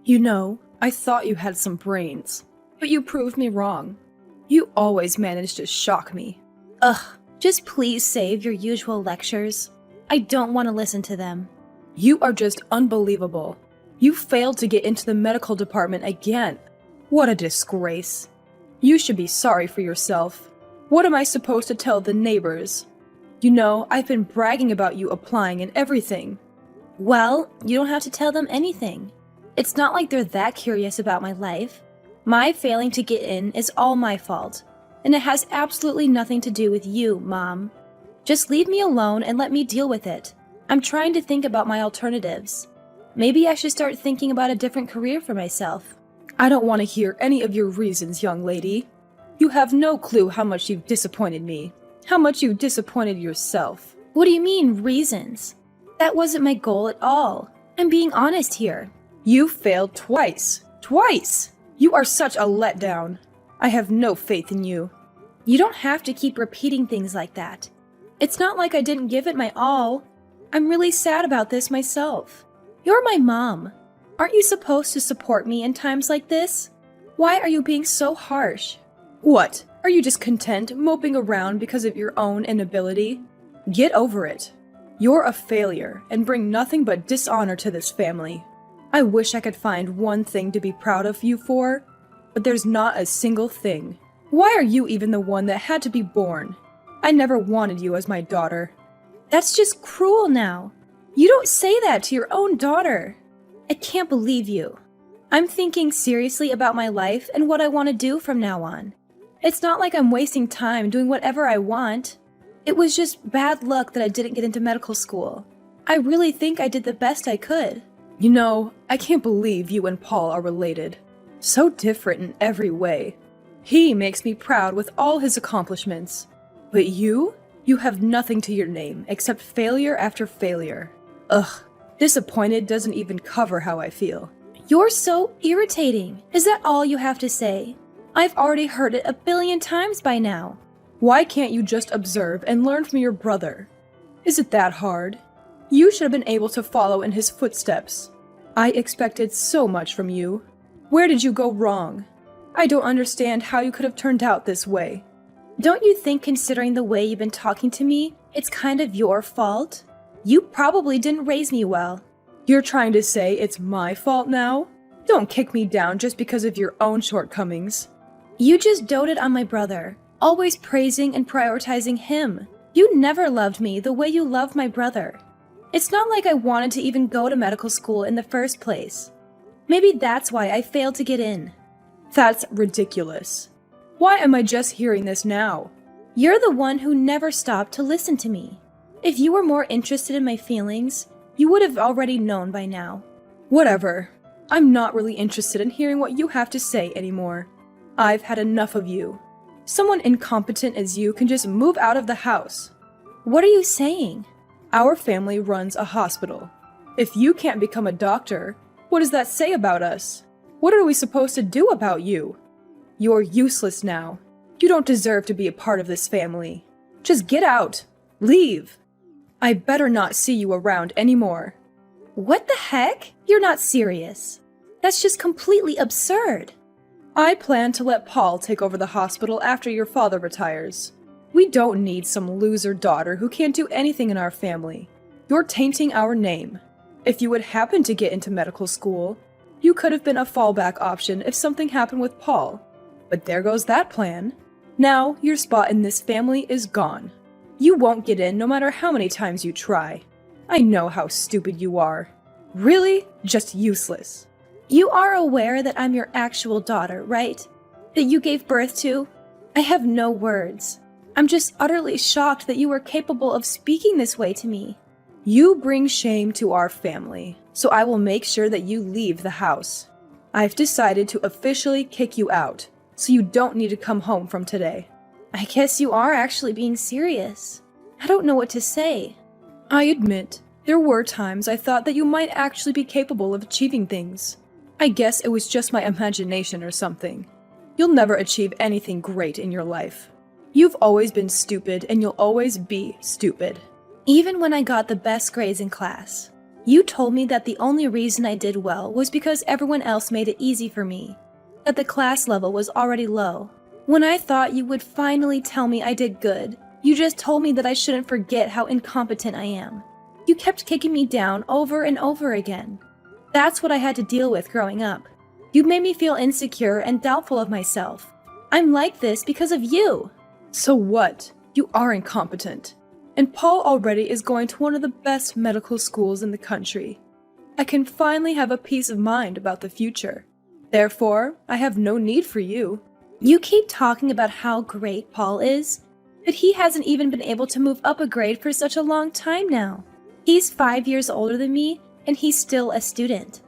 You know, I thought you had some brains, but you proved me wrong. You always manage to shock me. Ugh, just please save your usual lectures. I don't want to listen to them. You are just unbelievable. You failed to get into the medical department again. What a disgrace. You should be sorry for yourself. What am I supposed to tell the neighbors? You know, I've been bragging about you applying and everything. Well, you don't have to tell them anything. It's not like they're that curious about my life. My failing to get in is all my fault, and it has absolutely nothing to do with you, Mom. Just leave me alone and let me deal with it. I'm trying to think about my alternatives. Maybe I should start thinking about a different career for myself. I don't want to hear any of your reasons, young lady. You have no clue how much you've disappointed me, how much you've disappointed yourself. What do you mean, reasons? That wasn't my goal at all. I'm being honest here. You failed twice. Twice! You are such a letdown. I have no faith in you. You don't have to keep repeating things like that. It's not like I didn't give it my all. I'm really sad about this myself. You're my mom. Aren't you supposed to support me in times like this? Why are you being so harsh? What? Are you just content moping around because of your own inability? Get over it. You're a failure and bring nothing but dishonor to this family. I wish I could find one thing to be proud of you for, but there's not a single thing. Why are you even the one that had to be born? I never wanted you as my daughter. That's just cruel now. You don't say that to your own daughter. I can't believe you. I'm thinking seriously about my life and what I want to do from now on. It's not like I'm wasting time doing whatever I want. It was just bad luck that I didn't get into medical school. I really think I did the best I could. You know, I can't believe you and Paul are related. So different in every way. He makes me proud with all his accomplishments. But you have nothing to your name except failure after failure. Ugh, disappointed doesn't even cover how I feel. You're so irritating. Is that all you have to say? I've already heard it 1,000,000,000 times by now. Why can't you just observe and learn from your brother? Is it that hard? You should have been able to follow in his footsteps. I expected so much from you. Where did you go wrong? I don't understand how you could have turned out this way. Don't you think, considering the way you've been talking to me, it's kind of your fault? You probably didn't raise me well. You're trying to say it's my fault now? Don't kick me down just because of your own shortcomings. You just doted on my brother, always praising and prioritizing him. You never loved me the way you loved my brother. It's not like I wanted to even go to medical school in the first place. Maybe that's why I failed to get in. That's ridiculous. Why am I just hearing this now? You're the one who never stopped to listen to me. If you were more interested in my feelings, you would have already known by now. Whatever. I'm not really interested in hearing what you have to say anymore. I've had enough of you. Someone incompetent as you can just move out of the house. What are you saying? Our family runs a hospital. If you can't become a doctor, what does that say about us? What are we supposed to do about you? You're useless now. You don't deserve to be a part of this family. Just get out. Leave. I better not see you around anymore. What the heck? You're not serious. That's just completely absurd. I plan to let Paul take over the hospital after your father retires. We don't need some loser daughter who can't do anything in our family. You're tainting our name. If you would happen to get into medical school, you could have been a fallback option if something happened with Paul. But there goes that plan. Now, your spot in this family is gone. You won't get in no matter how many times you try. I know how stupid you are. Really, just useless. You are aware that I'm your actual daughter, right? That you gave birth to? I have no words. I'm just utterly shocked that you were capable of speaking this way to me. You bring shame to our family, so I will make sure that you leave the house. I've decided to officially kick you out, so you don't need to come home from today. I guess you are actually being serious. I don't know what to say. I admit, there were times I thought that you might actually be capable of achieving things. I guess it was just my imagination or something. You'll never achieve anything great in your life. You've always been stupid, and you'll always be stupid. Even when I got the best grades in class. You told me that the only reason I did well was because everyone else made it easy for me, that the class level was already low. When I thought you would finally tell me I did good, you just told me that I shouldn't forget how incompetent I am. You kept kicking me down over and over again. That's what I had to deal with growing up. You made me feel insecure and doubtful of myself. I'm like this because of you. So what? You are incompetent. And Paul already is going to one of the best medical schools in the country. I can finally have a peace of mind about the future. Therefore, I have no need for you. You keep talking about how great Paul is, but he hasn't even been able to move up a grade for such a long time now. He's 5 years older than me, and he's still a student.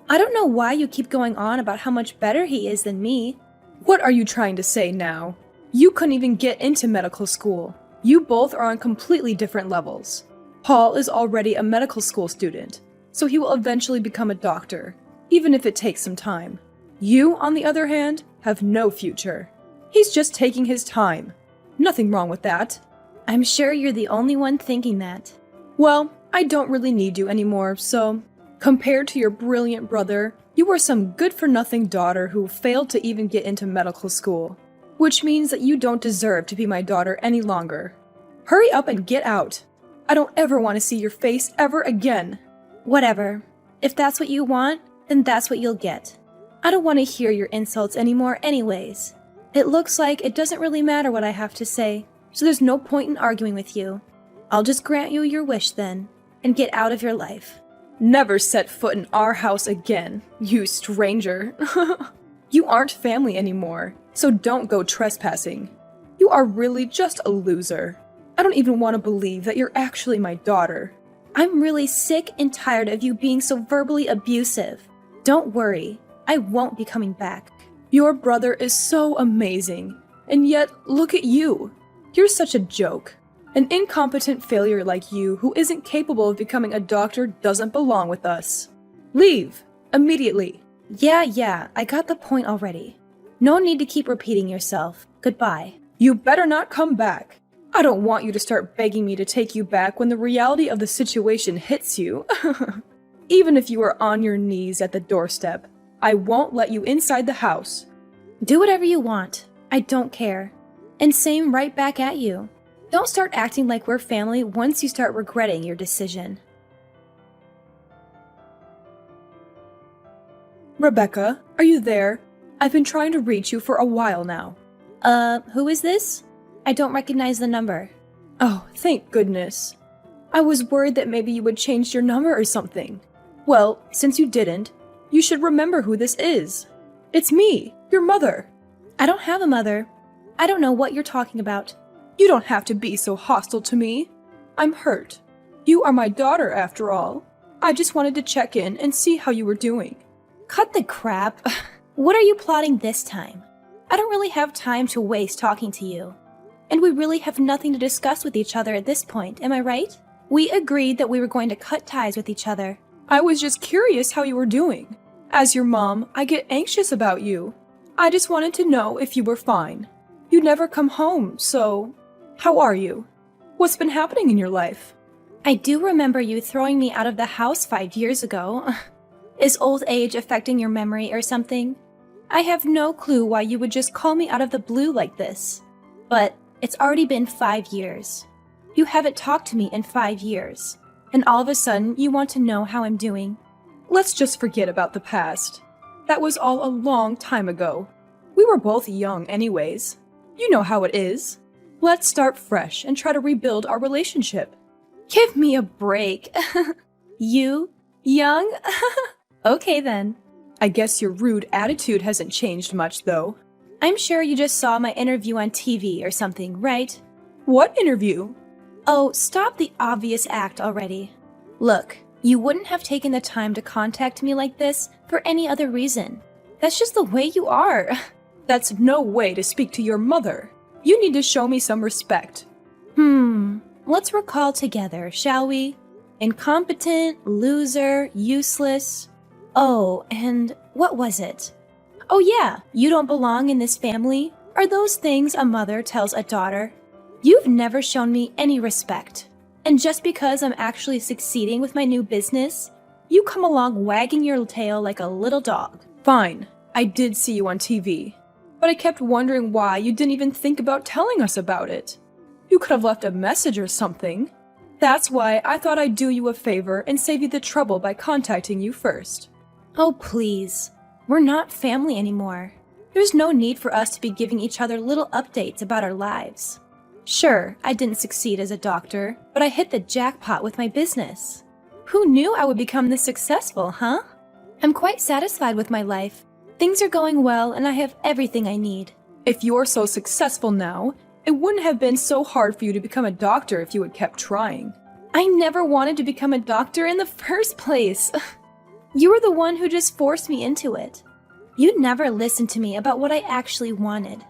I don't know why you keep going on about how much better he is than me. What are you trying to say now? You couldn't even get into medical school. You both are on completely different levels. Paul is already a medical school student, so he will eventually become a doctor, even if it takes some time. You, on the other hand, have no future. He's just taking his time. Nothing wrong with that. I'm sure you're the only one thinking that. Well, I don't really need you anymore, so compared to your brilliant brother, you are some good-for-nothing daughter who failed to even get into medical school, which means that you don't deserve to be my daughter any longer. Hurry up and get out. I don't ever want to see your face ever again. Whatever. If that's what you want, then that's what you'll get. I don't want to hear your insults anymore anyways. It looks like it doesn't really matter what I have to say, so there's no point in arguing with you. I'll just grant you your wish then, and get out of your life. Never set foot in our house again, you stranger. You aren't family anymore, so don't go trespassing. You are really just a loser. I don't even want to believe that you're actually my daughter. I'm really sick and tired of you being so verbally abusive. Don't worry, I won't be coming back. Your brother is so amazing, and yet look at you. You're such a joke. An incompetent failure like you who isn't capable of becoming a doctor doesn't belong with us. Leave, immediately. Yeah, I got the point already. No need to keep repeating yourself. Goodbye. You better not come back. I don't want you to start begging me to take you back when the reality of the situation hits you. Even if you are on your knees at the doorstep, I won't let you inside the house. Do whatever you want. I don't care. And same right back at you. Don't start acting like we're family once you start regretting your decision. Rebecca, are you there? I've been trying to reach you for a while now. Who is this? I don't recognize the number. Oh, thank goodness. I was worried that maybe you would change your number or something. Well, since you didn't, you should remember who this is. It's me, your mother. I don't have a mother. I don't know what you're talking about. You don't have to be so hostile to me. I'm hurt. You are my daughter, after all. I just wanted to check in and see how you were doing. Cut the crap. What are you plotting this time? I don't really have time to waste talking to you. And we really have nothing to discuss with each other at this point, am I right? We agreed that we were going to cut ties with each other. I was just curious how you were doing. As your mom, I get anxious about you. I just wanted to know if you were fine. You never come home, so how are you? What's been happening in your life? I do remember you throwing me out of the house 5 years ago. Is old age affecting your memory or something? I have no clue why you would just call me out of the blue like this. But it's already been 5 years. You haven't talked to me in 5 years. And all of a sudden, you want to know how I'm doing. Let's just forget about the past. That was all a long time ago. We were both young anyways. You know how it is. Let's start fresh and try to rebuild our relationship. Give me a break. You? Young? Okay then. I guess your rude attitude hasn't changed much, though. I'm sure you just saw my interview on TV or something, right? What interview? Oh, stop the obvious act already. Look, you wouldn't have taken the time to contact me like this for any other reason. That's just the way you are. That's no way to speak to your mother. You need to show me some respect. Let's recall together, shall we? Incompetent, loser, useless. Oh, and what was it? Oh yeah, you don't belong in this family. Are those things a mother tells a daughter? You've never shown me any respect. And just because I'm actually succeeding with my new business, you come along wagging your tail like a little dog. Fine, I did see you on TV, but I kept wondering why you didn't even think about telling us about it. You could have left a message or something. That's why I thought I'd do you a favor and save you the trouble by contacting you first. Oh, please. We're not family anymore. There's no need for us to be giving each other little updates about our lives. Sure, I didn't succeed as a doctor, but I hit the jackpot with my business. Who knew I would become this successful, huh? I'm quite satisfied with my life. Things are going well and I have everything I need. If you're so successful now, it wouldn't have been so hard for you to become a doctor if you had kept trying. I never wanted to become a doctor in the first place. You were the one who just forced me into it. You never listened to me about what I actually wanted.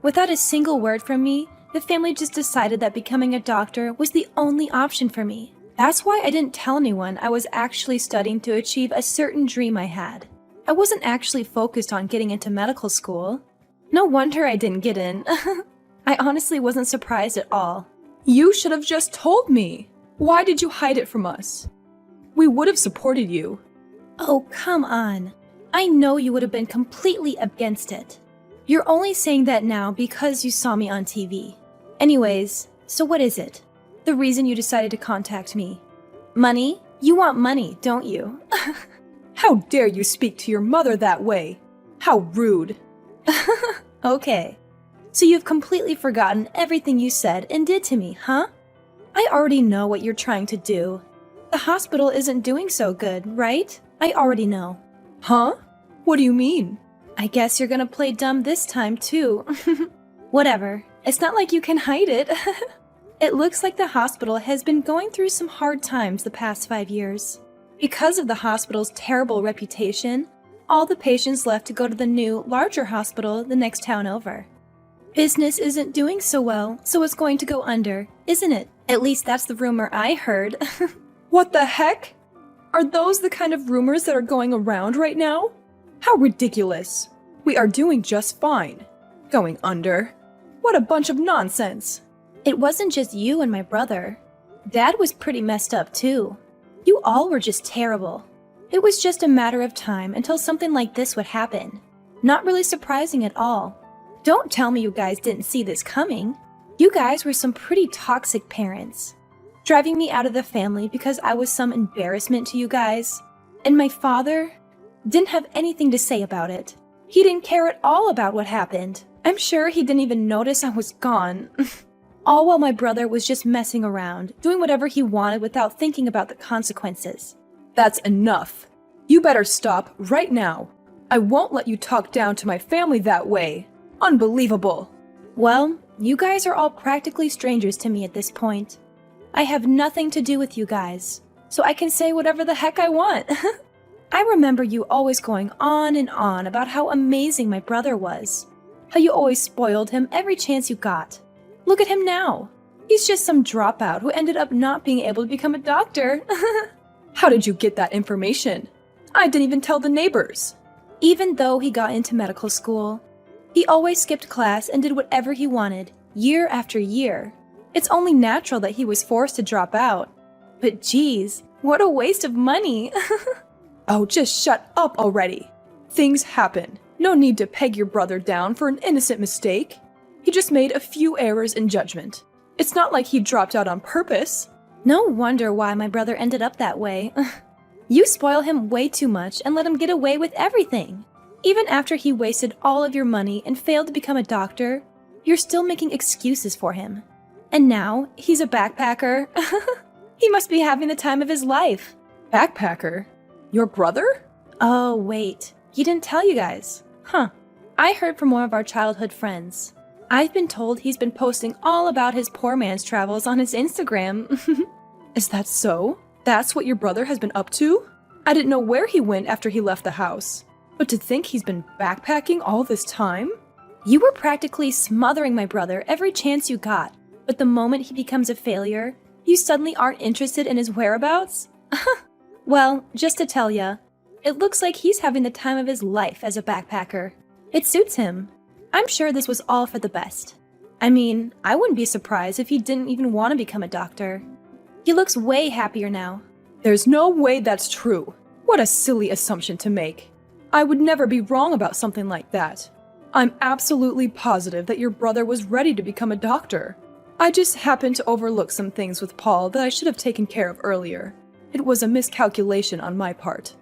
Without a single word from me, the family just decided that becoming a doctor was the only option for me. That's why I didn't tell anyone I was actually studying to achieve a certain dream I had. I wasn't actually focused on getting into medical school. No wonder I didn't get in. I honestly wasn't surprised at all. You should have just told me. Why did you hide it from us? We would have supported you. Oh, come on. I know you would have been completely against it. You're only saying that now because you saw me on TV. Anyways, so what is it? The reason you decided to contact me? Money? You want money, don't you? How dare you speak to your mother that way? How rude. Okay. So you've completely forgotten everything you said and did to me, huh? I already know what you're trying to do. The hospital isn't doing so good, right? I already know. Huh? What do you mean? I guess you're gonna play dumb this time, too. Whatever. It's not like you can hide it. It looks like the hospital has been going through some hard times the past 5 years. Because of the hospital's terrible reputation, all the patients left to go to the new, larger hospital the next town over. Business isn't doing so well, so it's going to go under, isn't it? At least that's the rumor I heard. What the heck? Are those the kind of rumors that are going around right now? How ridiculous. We are doing just fine. Going under? What a bunch of nonsense. It wasn't just you and my brother. Dad was pretty messed up too. You all were just terrible. It was just a matter of time until something like this would happen. Not really surprising at all. Don't tell me you guys didn't see this coming. You guys were some pretty toxic parents. Driving me out of the family because I was some embarrassment to you guys. And my father didn't have anything to say about it. He didn't care at all about what happened. I'm sure he didn't even notice I was gone. All while my brother was just messing around, doing whatever he wanted without thinking about the consequences. That's enough. You better stop right now. I won't let you talk down to my family that way. Unbelievable. Well, you guys are all practically strangers to me at this point. I have nothing to do with you guys, so I can say whatever the heck I want. I remember you always going on and on about how amazing my brother was. How you always spoiled him every chance you got. Look at him now. He's just some dropout who ended up not being able to become a doctor. How did you get that information? I didn't even tell the neighbors. Even though he got into medical school, he always skipped class and did whatever he wanted, year after year. It's only natural that he was forced to drop out. But geez, what a waste of money. Oh, just shut up already. Things happen. No need to peg your brother down for an innocent mistake. He just made a few errors in judgment. It's not like he dropped out on purpose. No wonder why my brother ended up that way. You spoil him way too much and let him get away with everything. Even after he wasted all of your money and failed to become a doctor, you're still making excuses for him. And now, he's a backpacker. He must be having the time of his life. Backpacker? Your brother? Oh, wait. He didn't tell you guys. Huh. I heard from one of our childhood friends. I've been told he's been posting all about his poor man's travels on his Instagram. Is that so? That's what your brother has been up to? I didn't know where he went after he left the house. But to think he's been backpacking all this time? You were practically smothering my brother every chance you got. But the moment he becomes a failure, you suddenly aren't interested in his whereabouts? Well, just to tell ya, it looks like he's having the time of his life as a backpacker. It suits him. I'm sure this was all for the best. I mean, I wouldn't be surprised if he didn't even want to become a doctor. He looks way happier now. There's no way that's true. What a silly assumption to make. I would never be wrong about something like that. I'm absolutely positive that your brother was ready to become a doctor. I just happened to overlook some things with Paul that I should have taken care of earlier. It was a miscalculation on my part.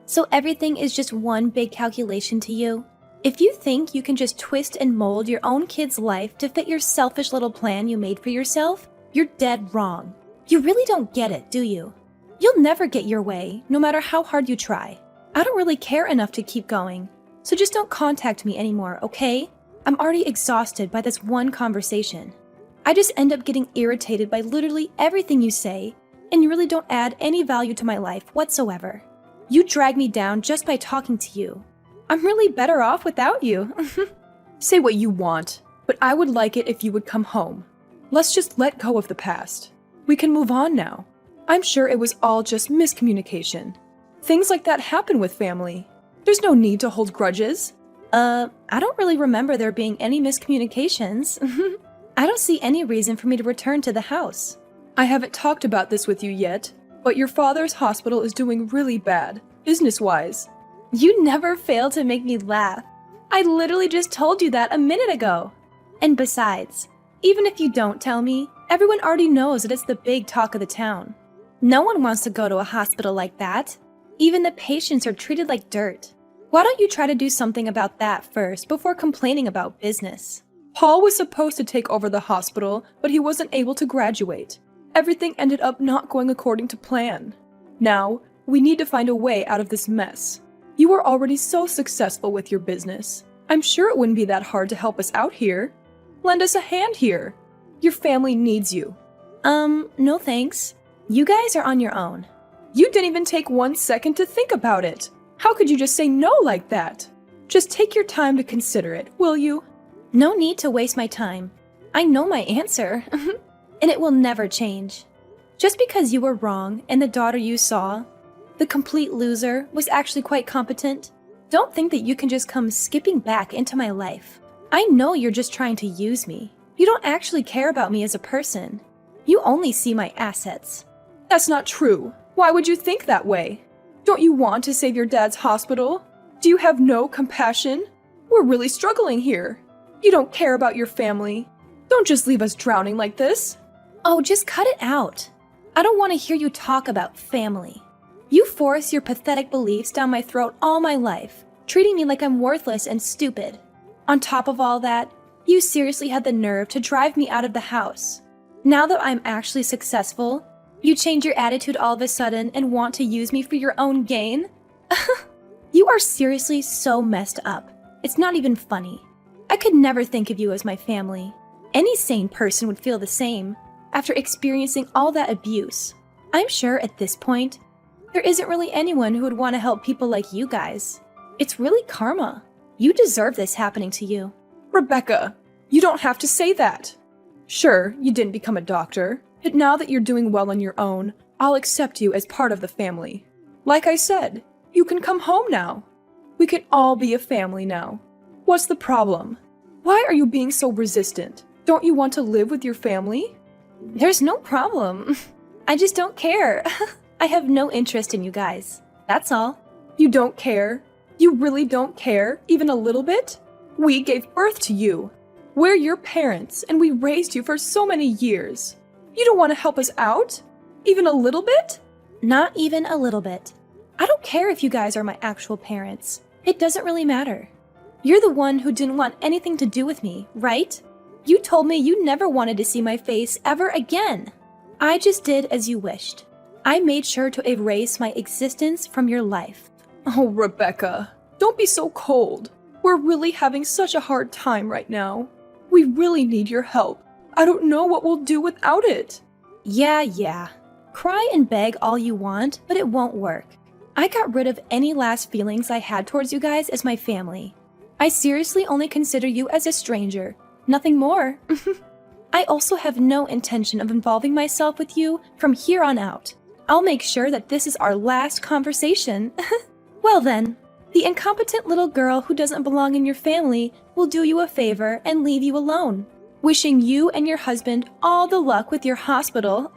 So everything is just one big calculation to you? If you think you can just twist and mold your own kid's life to fit your selfish little plan you made for yourself, you're dead wrong. You really don't get it, do you? You'll never get your way, no matter how hard you try. I don't really care enough to keep going, so just don't contact me anymore, okay? I'm already exhausted by this one conversation. I just end up getting irritated by literally everything you say, and you really don't add any value to my life whatsoever. You drag me down just by talking to you. I'm really better off without you. Say what you want, but I would like it if you would come home. Let's just let go of the past. We can move on now. I'm sure it was all just miscommunication. Things like that happen with family. There's no need to hold grudges. I don't really remember there being any miscommunications. I don't see any reason for me to return to the house. I haven't talked about this with you yet, but your father's hospital is doing really bad, business-wise. You never fail to make me laugh. I literally just told you that a minute ago. And besides, even if you don't tell me, everyone already knows that it's the big talk of the town. No one wants to go to a hospital like that. Even the patients are treated like dirt. Why don't you try to do something about that first before complaining about business? Paul was supposed to take over the hospital, but he wasn't able to graduate. Everything ended up not going according to plan. Now, we need to find a way out of this mess. You are already so successful with your business. I'm sure it wouldn't be that hard to help us out here. Lend us a hand here. Your family needs you. No thanks. You guys are on your own. You didn't even take 1 second to think about it. How could you just say no like that? Just take your time to consider it, will you? No need to waste my time. I know my answer, and it will never change. Just because you were wrong and the daughter you saw, the complete loser, was actually quite competent, don't think that you can just come skipping back into my life. I know you're just trying to use me. You don't actually care about me as a person. You only see my assets. That's not true. Why would you think that way? Don't you want to save your dad's hospital? Do you have no compassion? We're really struggling here. You don't care about your family. Don't just leave us drowning like this. Oh, just cut it out. I don't want to hear you talk about family. You force your pathetic beliefs down my throat all my life, treating me like I'm worthless and stupid. On top of all that, you seriously had the nerve to drive me out of the house. Now that I'm actually successful, you change your attitude all of a sudden and want to use me for your own gain? You are seriously so messed up. It's not even funny. I could never think of you as my family. Any sane person would feel the same after experiencing all that abuse. I'm sure at this point, there isn't really anyone who would want to help people like you guys. It's really karma. You deserve this happening to you. Rebecca, you don't have to say that. Sure, you didn't become a doctor, but now that you're doing well on your own, I'll accept you as part of the family. Like I said, you can come home now. We can all be a family now. What's the problem? Why are you being so resistant? Don't you want to live with your family? There's no problem. I just don't care. I have no interest in you guys. That's all. You don't care? You really don't care, even a little bit? We gave birth to you. We're your parents, and we raised you for so many years. You don't want to help us out? Even a little bit? Not even a little bit. I don't care if you guys are my actual parents. It doesn't really matter. You're the one who didn't want anything to do with me, right? You told me you never wanted to see my face ever again. I just did as you wished. I made sure to erase my existence from your life. Oh, Rebecca, don't be so cold. We're really having such a hard time right now. We really need your help. I don't know what we'll do without it. Yeah. Cry and beg all you want, but it won't work. I got rid of any last feelings I had towards you guys as my family. I seriously only consider you as a stranger, nothing more. I also have no intention of involving myself with you from here on out. I'll make sure that this is our last conversation. Well then, the incompetent little girl who doesn't belong in your family will do you a favor and leave you alone. Wishing you and your husband all the luck with your hospital.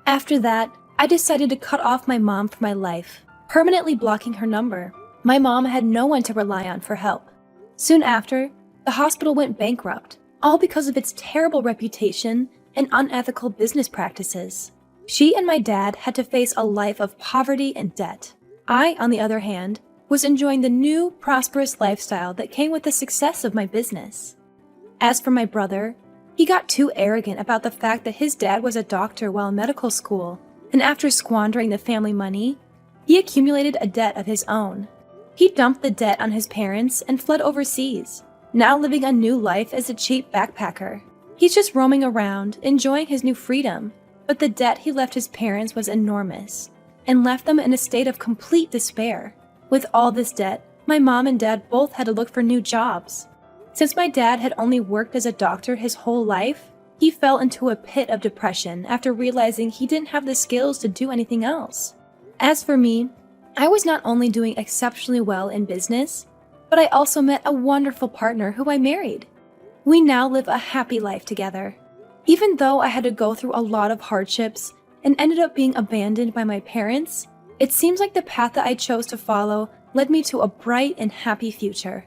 After that, I decided to cut off my mom from my life, permanently blocking her number. My mom had no one to rely on for help. Soon after, the hospital went bankrupt, all because of its terrible reputation and unethical business practices. She and my dad had to face a life of poverty and debt. I, on the other hand, was enjoying the new, prosperous lifestyle that came with the success of my business. As for my brother, he got too arrogant about the fact that his dad was a doctor while in medical school, and after squandering the family money, he accumulated a debt of his own. He dumped the debt on his parents and fled overseas, now living a new life as a cheap backpacker. He's just roaming around, enjoying his new freedom, but the debt he left his parents was enormous, and left them in a state of complete despair. With all this debt, my mom and dad both had to look for new jobs. Since my dad had only worked as a doctor his whole life, he fell into a pit of depression after realizing he didn't have the skills to do anything else. As for me, I was not only doing exceptionally well in business, but I also met a wonderful partner who I married. We now live a happy life together. Even though I had to go through a lot of hardships and ended up being abandoned by my parents, it seems like the path that I chose to follow led me to a bright and happy future.